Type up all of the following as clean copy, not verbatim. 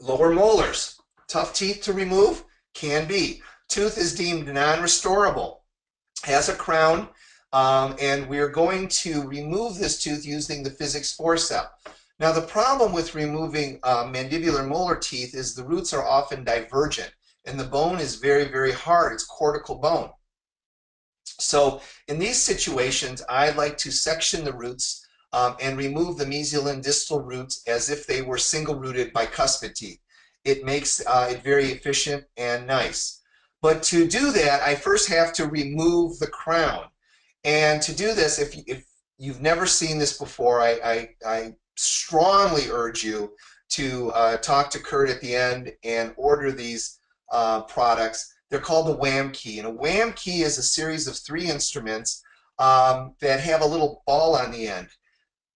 Lower molars, tough teeth to remove? Can be. Tooth is deemed non-restorable, has a crown, and we're going to remove this tooth using the physics forceps. Now, the problem with removing mandibular molar teeth is the roots are often divergent, and the bone is very, very hard. It's cortical bone. So in these situations, I like to section the roots and remove the mesial and distal roots as if they were single-rooted bicuspid teeth. It makes it very efficient and nice. But to do that, I first have to remove the crown. And to do this, if you've never seen this before, I strongly urge you to talk to Kurt at the end and order these products. They're called the WAMkey. And a WAMkey is a series of 3 instruments that have a little ball on the end.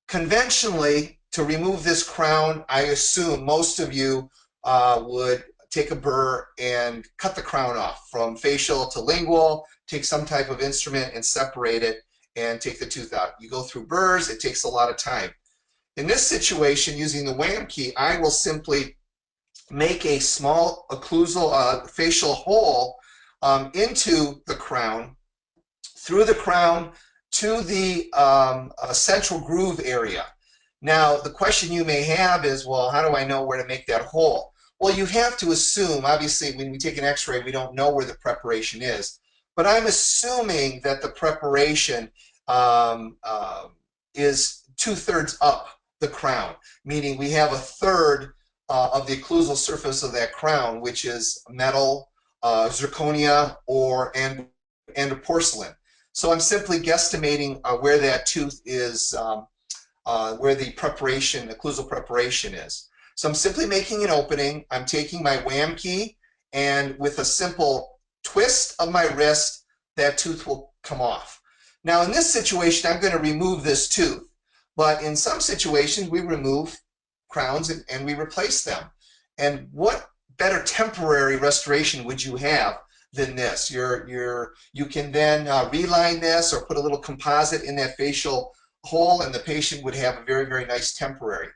Conventionally, to remove this crown, I assume most of you would take a burr and cut the crown off from facial to lingual, take some type of instrument and separate it and take the tooth out. You go through burrs, it takes a lot of time. In this situation, using the WAMkey, I will simply make a small occlusal facial hole into the crown, through the crown to the central groove area. Now, the question you may have is, well, how do I know where to make that hole? Well, you have to assume, obviously, when we take an x-ray, we don't know where the preparation is. But I'm assuming that the preparation is 2/3 up the crown, meaning we have 1/3 of the occlusal surface of that crown, which is metal, zirconia, and a porcelain. So I'm simply guesstimating where that tooth is, where the preparation, occlusal preparation is. So I'm simply making an opening. I'm taking my WAMkey, and with a simple twist of my wrist, that tooth will come off. Now, in this situation, I'm going to remove this tooth. But in some situations, we remove crowns and we replace them. And what better temporary restoration would you have than this? You can then reline this or put a little composite in that facial hole, and the patient would have a very, very nice temporary.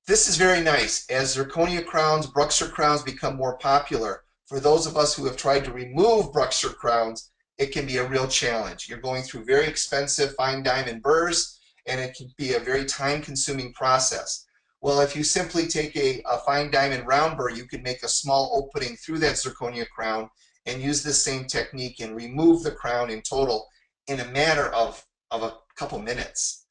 This is very nice. As zirconia crowns, Bruxer crowns become more popular, for those of us who have tried to remove Bruxer crowns, it can be a real challenge. You're going through very expensive fine diamond burrs, and it can be a very time-consuming process. Well, if you simply take a fine diamond round burr, you can make a small opening through that zirconia crown and use this same technique and remove the crown in total in a matter of a couple minutes.